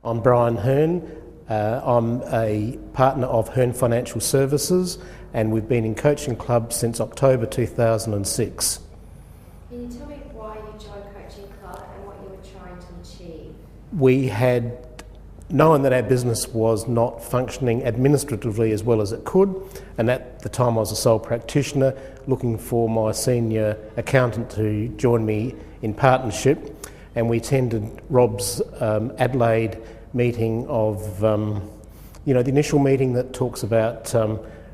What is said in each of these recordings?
I'm Brian Hern. I'm a partner of Hern Financial Services, and we've been in Coaching Club since October 2006. Can you tell me why you joined Coaching Club and what you were trying to achieve? We had known that our business was not functioning administratively as well as it could, and at the time I was a sole practitioner looking for my senior accountant to join me in partnership, and we attended Rob's Adelaide meeting of, the initial meeting that talks about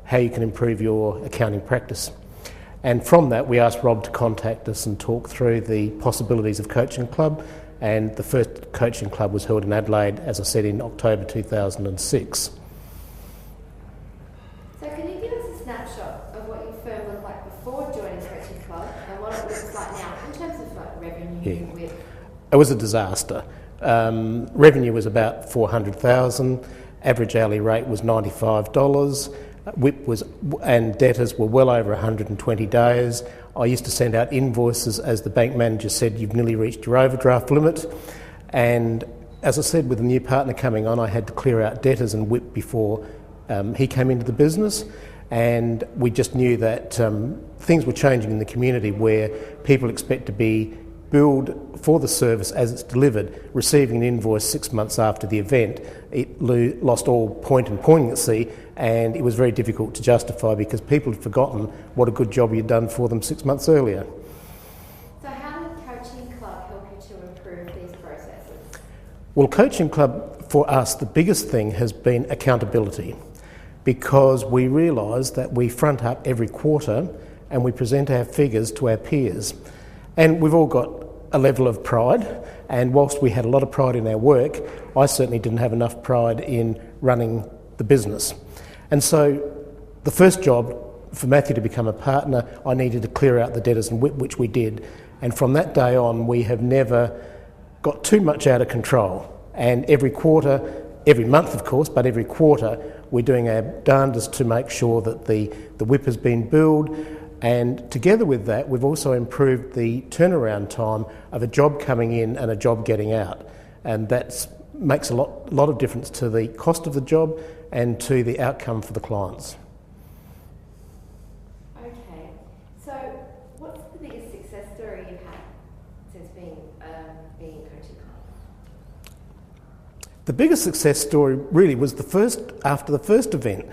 how you can improve your accounting practice. And from that we asked Rob to contact us and talk through the possibilities of Coaching Club, and the first Coaching Club was held in Adelaide, as I said, in October 2006. So can you give us a snapshot of what your firm looked like before joining Coaching Club and what it looks like now in terms of revenue? Yeah. It was a disaster. Revenue was about $400,000, average hourly rate was $95, WIP was, and debtors were well over 120 days. I used to send out invoices as the bank manager said, you've nearly reached your overdraft limit. And as I said, with a new partner coming on, I had to clear out debtors and WIP before he came into the business. And we just knew that things were changing in the community where people expect to be billed for the service as it's delivered. Receiving an invoice 6 months after the event, it lost all point and poignancy, and it was very difficult to justify because people had forgotten what a good job you'd done for them 6 months earlier. So how did Coaching Club help you to improve these processes? Well, Coaching Club, for us, the biggest thing has been accountability, because we realise that we front up every quarter and we present our figures to our peers. And we've all got a level of pride, and whilst we had a lot of pride in our work, I certainly didn't have enough pride in running the business. And so the first job for Matthew to become a partner, I needed to clear out the debtors and WIP, which we did. And from that day on, we have never got too much out of control. And every quarter, every month of course, but every quarter, we're doing our darndest to make sure that the WIP has been billed. And together with that, we've also improved the turnaround time of a job coming in and a job getting out. And that makes a lot of difference to the cost of the job and to the outcome for the clients. Okay, so what's the biggest success story you've had since being in Coaching Club? The biggest success story really was after the first event.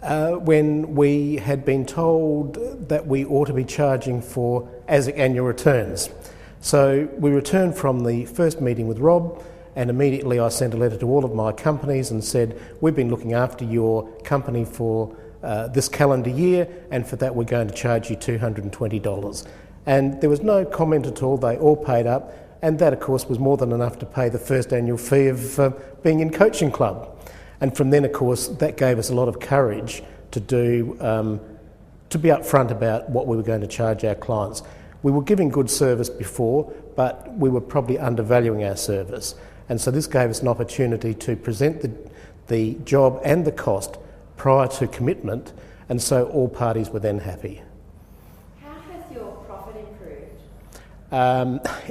When we had been told that we ought to be charging for ASIC annual returns. So we returned from the first meeting with Rob, and immediately I sent a letter to all of my companies and said, we've been looking after your company for this calendar year, and for that we're going to charge you $220. And there was no comment at all, they all paid up, and that of course was more than enough to pay the first annual fee of being in Coaching Club. And from then, of course, that gave us a lot of courage to be upfront about what we were going to charge our clients. We were giving good service before, but we were probably undervaluing our service. And so this gave us an opportunity to present the job and the cost prior to commitment, and so all parties were then happy. How has your profit improved?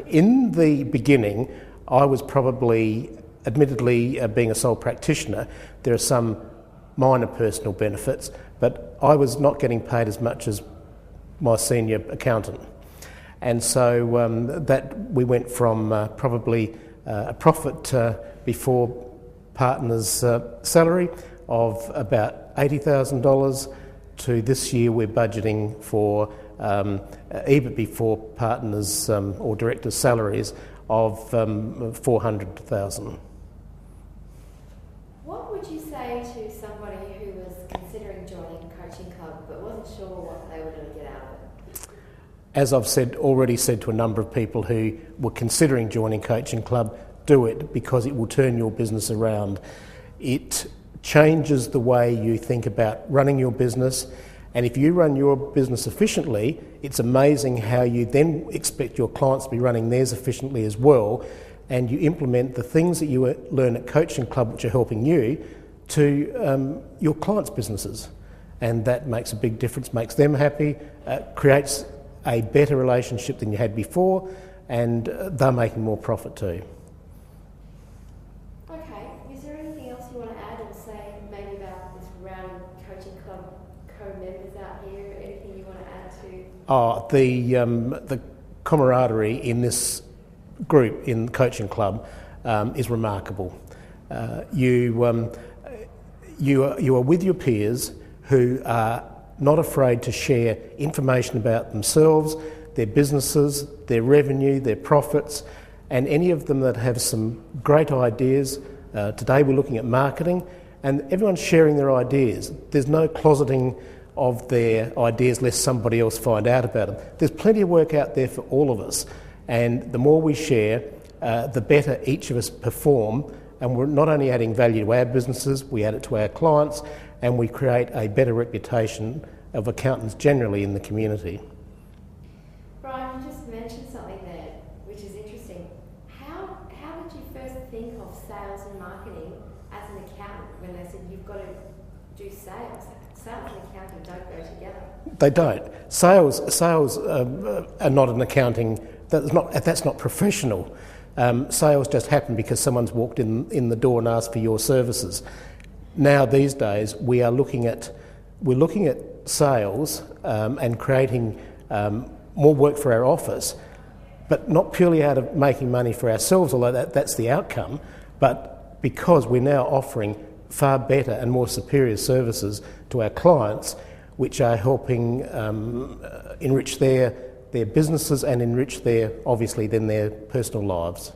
In the beginning, I was probably, admittedly, being a sole practitioner, there are some minor personal benefits, but I was not getting paid as much as my senior accountant. And so that we went from probably a profit before partners' salary of about $80,000 to this year we're budgeting for EBIT before partners or directors' salaries of $400,000. What would you say to somebody who was considering joining Coaching Club but wasn't sure what they were going to get out of it? As I've already said to a number of people who were considering joining Coaching Club, do it, because it will turn your business around. It changes the way you think about running your business, and if you run your business efficiently, it's amazing how you then expect your clients to be running theirs efficiently as well, and you implement the things that you learn at Coaching Club which are helping you to your clients' businesses. And that makes a big difference, makes them happy, creates a better relationship than you had before, and they're making more profit too. Okay, The camaraderie in this group, in the coaching club, is remarkable. You are with your peers who are not afraid to share information about themselves, their businesses, their revenue, their profits, and any of them that have some great ideas. Today we're looking at marketing, and everyone's sharing their ideas. There's no closeting of their ideas lest somebody else find out about them. There's plenty of work out there for all of us, and the more we share, the better each of us perform, and we're not only adding value to our businesses, we add it to our clients, and we create a better reputation of accountants generally in the community. Brian, you just mentioned something there which is interesting. How did you first think of sales and marketing as an accountant when they said you've got to do sales? Sales and accounting don't go together. They don't. Sales are not an accounting. That's not professional. Sales just happen because someone's walked in the door and asked for your services. Now these days we're looking at sales and creating more work for our office, but not purely out of making money for ourselves, although that's the outcome, but because we're now offering far better and more superior services to our clients, which are helping enrich their businesses and enrich their personal lives.